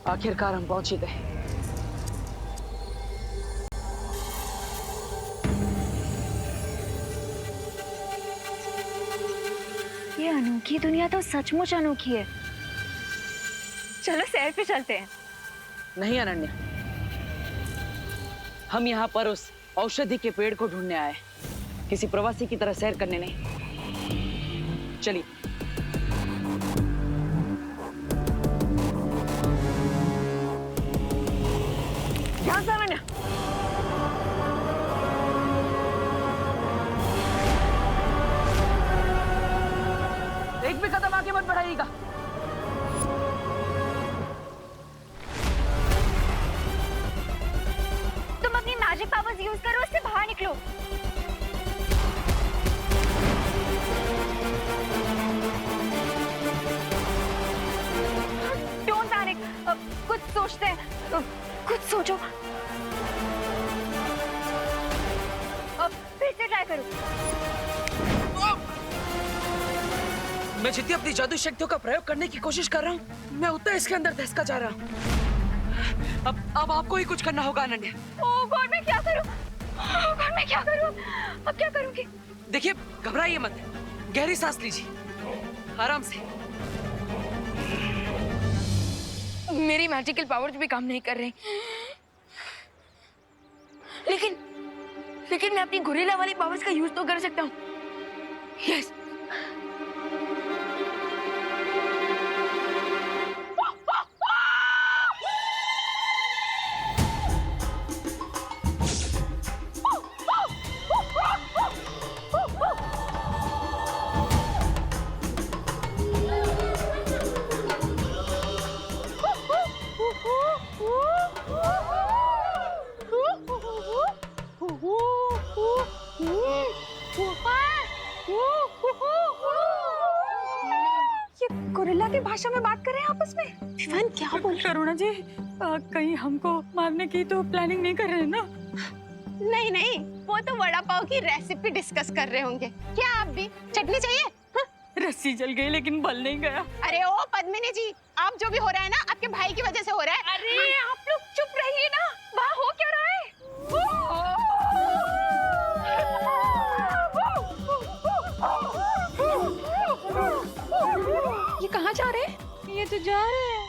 आखिरकार हम पहुंच ही गए। ये अनोखी दुनिया तो सचमुच अनोखी है। चलो सैर पे चलते हैं। नहीं अनन्या, हम यहाँ पर उस औषधि के पेड़ को ढूंढने आए, किसी प्रवासी की तरह सैर करने नहीं। चलिए। ध्यान से अनन्या। एक भी कदम आगे मत बढ़ाइएगा। तुम अपनी मैजिक पावर्स यूज करो, उससे बाहर निकलो। डोंट पैनिक, कुछ सोचते हैं, कुछ सोचो। फिर से ट्राई करो। मैं जितनी अपनी जादू शक्तियों का प्रयोग करने की कोशिश कर रहा हूँ, मैं उतना इसके अंदर धंसता जा रहा हूँ। अब आपको ही कुछ करना होगा अनन्या। ओह गॉड, मैं क्या करूं? ओह गॉड, मैं क्या करूं? अब क्या करूंगी? देखिए, घबराइए मत, गहरी सांस लीजिए, आराम से। मेरी मैजिकल पावर्स भी काम नहीं कर रही। लेकिन मैं अपनी गोरिल्ला वाली पावर्स का यूज तो कर सकता हूँ। यस। ये गोरिल्ला की भाषा में बात कर रहे हैं आपस में। विवान क्या बोल रहे? करुणा जी, कहीं हमको मारने की तो प्लानिंग नहीं कर रहे हैं ना? नहीं नहीं, वो तो वड़ा पाव की रेसिपी डिस्कस कर रहे होंगे। क्या आप भी चटनी चाहिए? हाँ? रस्सी जल गई लेकिन बल नहीं गया। अरे ओ पद्मिनी जी, आप जो भी हो रहा है ना, आपके भाई की वजह से हो रहा है। अरे आप लोग चुप रहिए ना, वहाँ हो क्या रहा है? ये कहाँ जा रहे हैं? ये तो जा रहे हैं।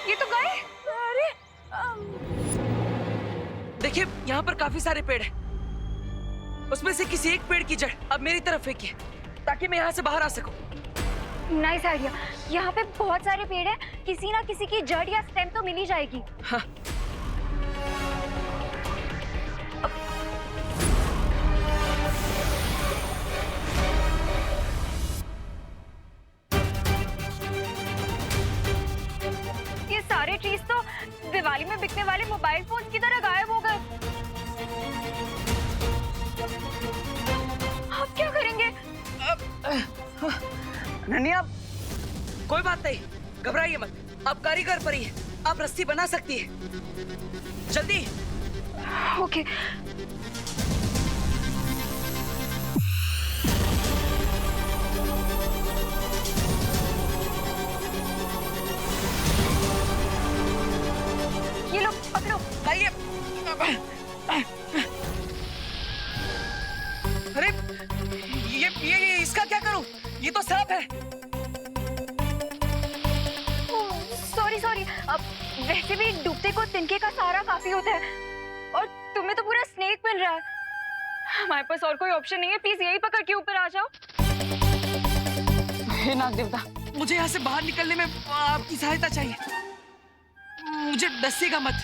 ये तो गए। अरे देखिए, यहाँ पर काफी सारे पेड़ हैं। उसमें से किसी एक पेड़ की जड़ अब मेरी तरफ फेंकिए, ताकि मैं यहाँ से बाहर आ सकूं। Nice idea. यहाँ पे बहुत सारे पेड़ हैं, किसी ना किसी की जड़ या स्टेम तो मिल ही जाएगी। हाँ। ये सारे ट्रीज तो दिवाली में बिकने वाले मोबाइल फोन की तरह गायब हो गए। आप क्या करेंगे? अनन्या, कोई बात नहीं, घबराइए मत। आप कारीगर परी हैं, आप रस्सी बना सकती है। जल्दी। ओके। ये लो, पकड़ो। लाइए। अरे ये इसका क्या करूं? ये तो सांप है। सॉरी। अब वैसे भी डूबते को तिनके का सहारा काफी होता है, और तुम्हें तो पूरा स्नेक मिल रहा है। हमारे पास और कोई ऑप्शन नहीं है, प्लीज यही पकड़ के ऊपर आ जाओ। हे नाग देवता, मुझे यहाँ से बाहर निकलने में आपकी सहायता चाहिए। मुझे डसिएगा मत।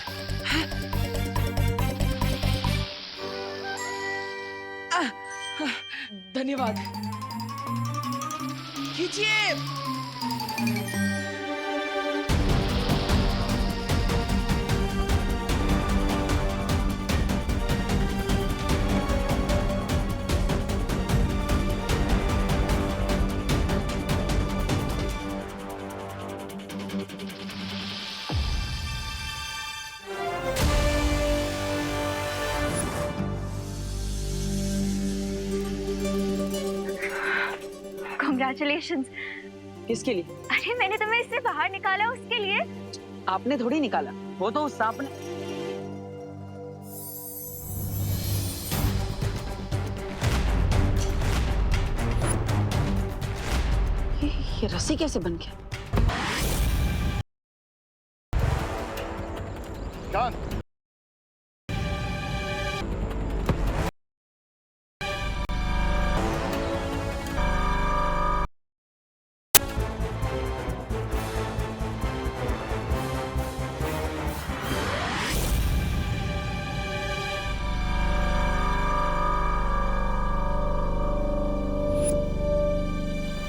धन्यवाद। खींचिए। कंग्रेचुलेशंस। किसके लिए? अरे मैंने तुम्हें इससे बाहर निकाला उसके लिए। आपने थोड़ी निकाला, वो तो उस सांप ने। ये रस्सी कैसे बन गया?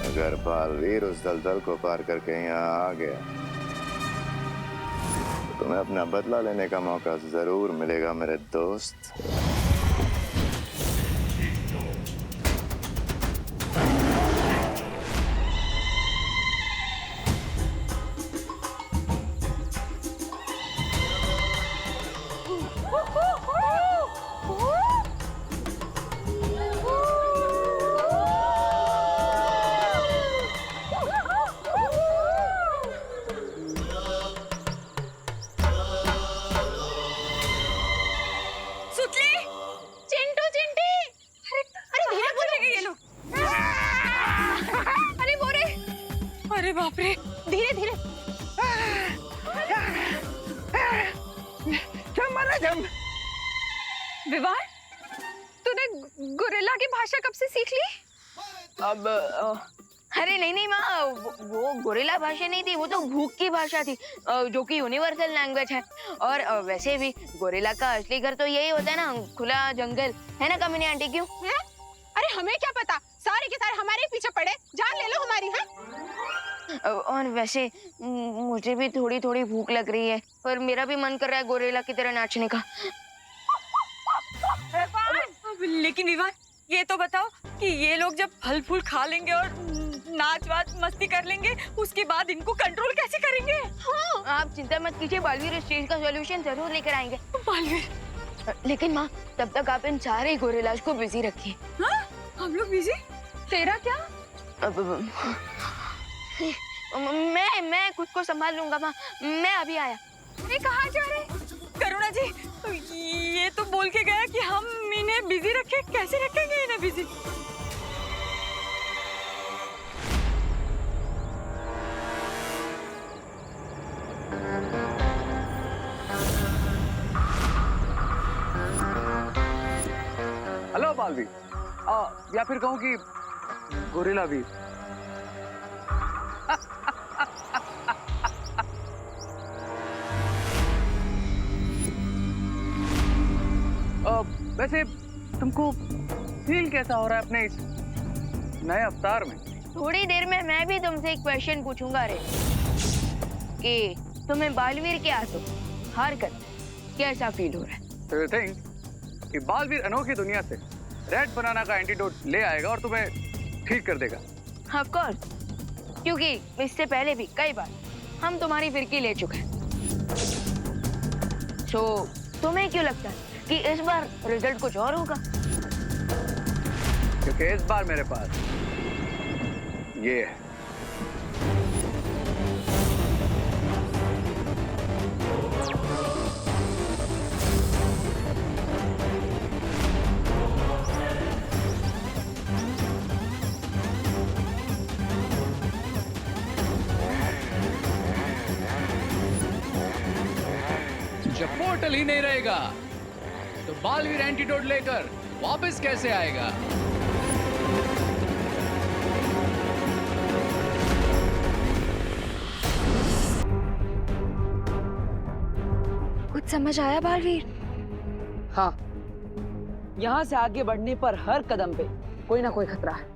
अगर बालवीर उस दलदल को पार करके यहाँ आ गया तो तुम्हें अपना बदला लेने का मौका जरूर मिलेगा मेरे दोस्त। अरे बाप रे, धीरे धीरे। विवान, तूने गोरिल्ला की भाषा कब से सीख ली? अब अरे नहीं नहीं माँ, वो गोरिल्ला भाषा नहीं थी, वो तो भूख की भाषा थी, जो कि यूनिवर्सल लैंग्वेज है। और वैसे भी गोरिल्ला का असली घर तो यही होता है ना, खुला जंगल, है ना कामिनी आंटी? क्यों? अरे हमें क्या पता, सारे के सारे हमारे पीछे पड़े, जान ले लो हमारी। हाँ, और वैसे मुझे भी थोड़ी थोड़ी भूख लग रही है, पर मेरा भी मन कर रहा है गोरिल्ला की तरह नाचने का। लेकिन विवान, ये तो बताओ कि ये लोग जब फल फूल खा लेंगे और नाच वाच मस्ती कर लेंगे, उसके बाद इनको कंट्रोल कैसे करेंगे? हाँ। आप चिंता मत कीजिए, बालवीर इस चीज का सॉल्यूशन जरूर लेकर आएंगे। बालवीर, लेकिन माँ, तब तक आप इन सारे गोरिल्लाज को बिजी रखिए। हाँ? हम लोग बिजी? तेरा क्या? मैं खुद को संभाल लूंगा माँ, मैं अभी आया। अरे कहाँ जा रहे? करुणा जी, ये तो बोल के गया कि हम इन्हें बिजी रखें, कैसे रखेंगे इन्हें बिजी? हेलो बालवीर, या फिर कहूँ कि गोरिल्ला वीर। वैसे तुमको फील कैसा हो रहा है अपने इस नए अवतार में? थोड़ी देर में मैं भी तुमसे एक क्वेश्चन पूछूंगा रे, कि तुम्हें बालवीर के आंसू हार कर कैसा फील हो रहा है? तो यू थिंक कि बालवीर अनोखी दुनिया से रेड बनाना का एंटीडोट ले आएगा और तुम्हें ठीक कर देगा? ऑफ कोर्स, क्योंकि इससे पहले भी कई बार हम तुम्हारी फिरकी ले चुके हैं। तो तुम्हें क्यों लगता है कि इस बार रिजल्ट कुछ और होगा? क्योंकि इस बार मेरे पास ये है। जब पोर्टल ही नहीं रहेगा तो बालवीर एंटीडोट लेकर वापस कैसे आएगा? कुछ समझ आया बालवीर? हाँ, यहाँ से आगे बढ़ने पर हर कदम पे कोई ना कोई खतरा है,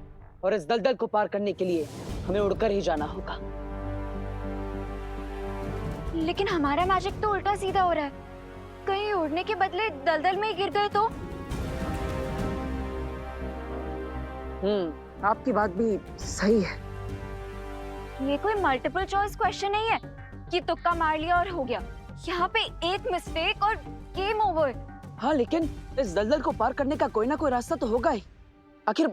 और इस दलदल को पार करने के लिए हमें उड़कर ही जाना होगा। लेकिन हमारा मैजिक तो उल्टा सीधा हो रहा है, कहीं उड़ने के बदले दलदल में ही गिर गए तो? आपकी बात भी सही है। ये कोई मल्टीपल चॉइस क्वेश्चन नहीं है कि तुक्का मार लिया और हो गया। यहाँ पे एक मिस्टेक और गेम ओवर। हाँ, लेकिन इस दलदल को पार करने का कोई ना कोई रास्ता तो होगा ही। आखिर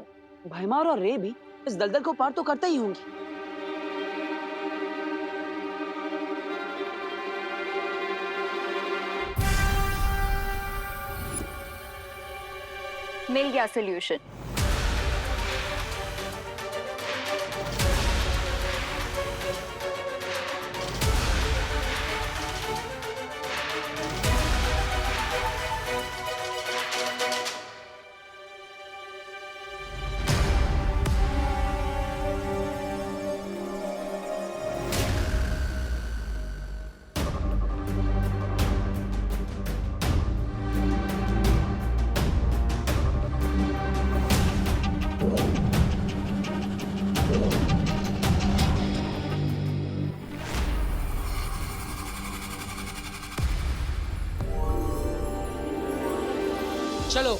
भैमार और रे भी इस दलदल को पार तो करते ही होंगी। मिल गया सोल्यूशन। चलो।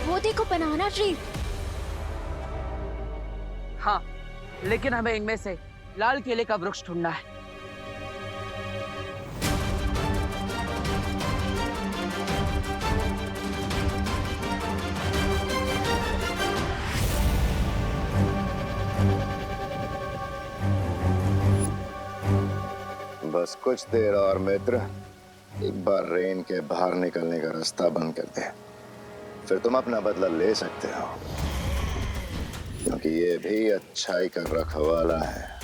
वो देखो बनाना ट्री। हाँ, लेकिन हमें इनमें से लाल केले का वृक्ष ढूंढना है। बस कुछ देर और मित्र, एक बार रेन के बाहर निकलने का रास्ता बंद कर दे, फिर तुम अपना बदला ले सकते हो, क्योंकि ये भी अच्छाई का रखवाला है।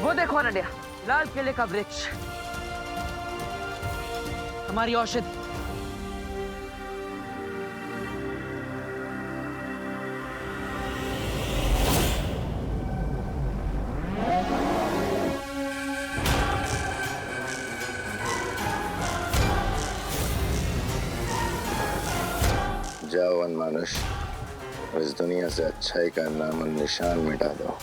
वो देखो अनन्या, लाल केले का वृक्ष, हमारी औषधि। जाओ अनमानुष, इस दुनिया से अच्छाई का नाम और निशान मिटा दो।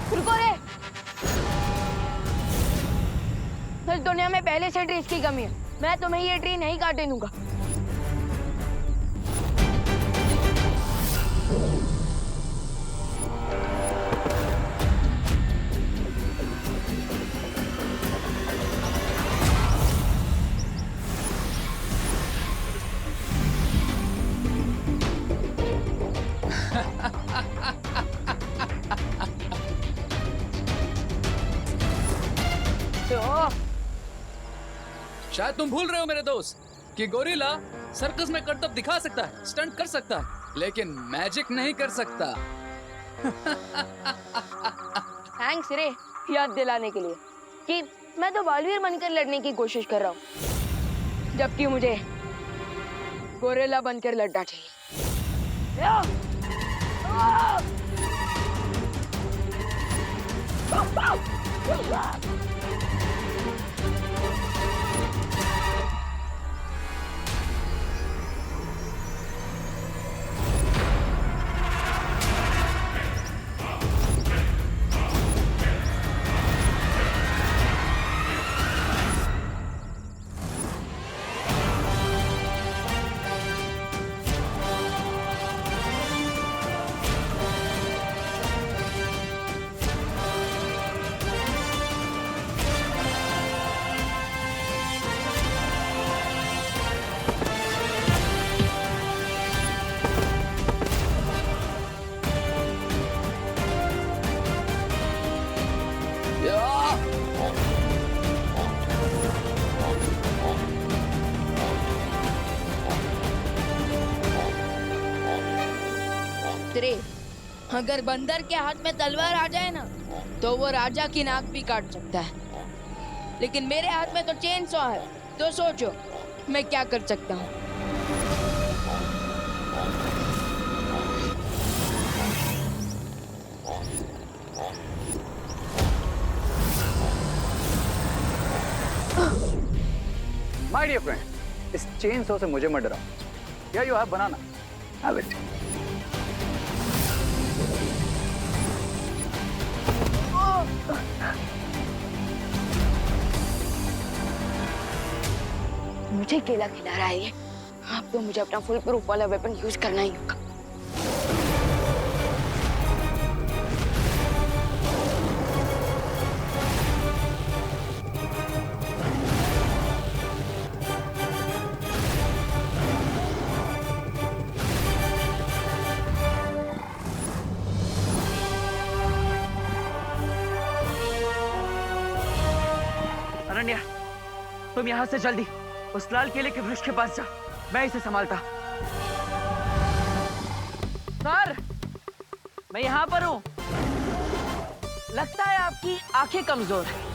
रुको रे, इस दुनिया में पहले से ट्रीज की कमी है। मैं तुम्हें ये ट्री नहीं काटने दूंगा। शायद तुम भूल रहे हो मेरे दोस्त कि गोरिल्ला सर्कस में करतब दिखा सकता है, स्टंट कर सकता है, लेकिन मैजिक नहीं कर सकता। थैंक्स रे याद दिलाने के लिए कि मैं तो बालवीर बनकर लड़ने की कोशिश कर रहा हूँ, जबकि मुझे गोरिल्ला बनकर लड़ना चाहिए। अगर बंदर के हाथ में तलवार आ जाए ना तो वो राजा की नाक भी काट सकता है, लेकिन मेरे हाथ में तो चेन सॉ है, तो सोचो मैं क्या कर सकता हूँ। माय डियर फ्रेंड, इस चेन सॉ से मुझे मत डराओ। या you have banana, have it. मुझे केला खिला रहा है ये। अब तो मुझे अपना फुल प्रूफ वाला वेपन यूज करना ही होगा। अनन्या, तुम यहाँ से जल्दी उस लाल किले के वृक्ष के पास जा, मैं इसे संभालता। सर, मैं यहाँ पर हूँ। लगता है आपकी आंखें कमजोर है।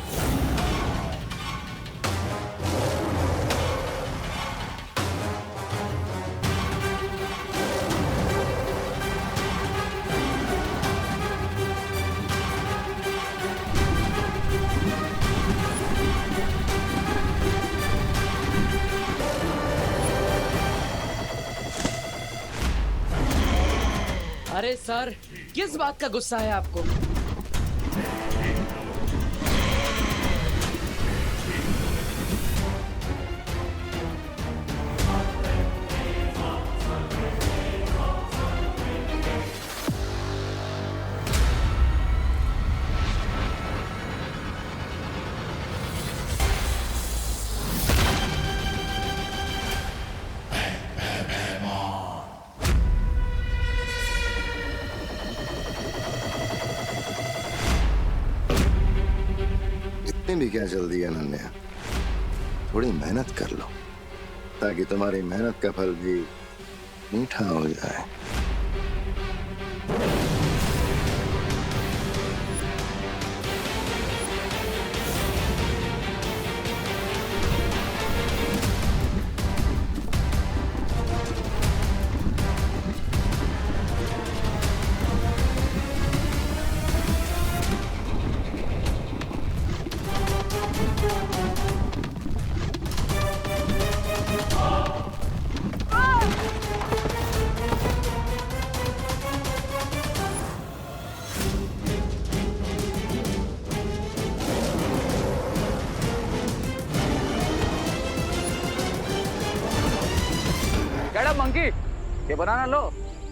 अरे सर, किस बात का गुस्सा है आपको? भी क्या जल्दी है अनन्या, थोड़ी मेहनत कर लो ताकि तुम्हारी मेहनत का फल भी मीठा हो जाए। मंकी, ये बनाना लो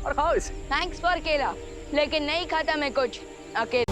और खाओ इसे। थैंक्स फॉर केला, लेकिन नहीं खाता मैं कुछ अकेले।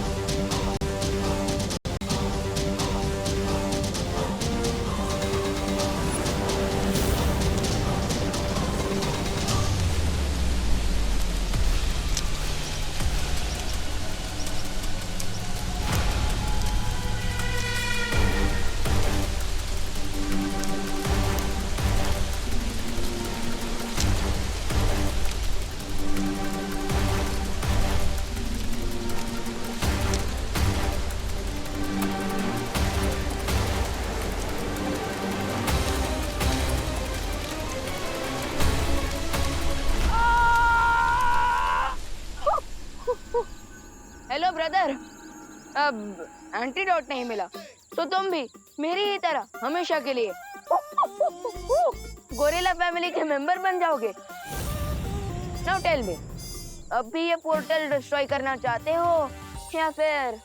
हेलो ब्रदर, अब एंटीडोट नहीं मिला तो तुम भी मेरी ही तरह हमेशा के लिए गोरिल्ला फैमिली के मेंबर बन जाओगे। नाउ टेल मी, अब भी ये पोर्टल डिस्ट्रॉय करना चाहते हो या फिर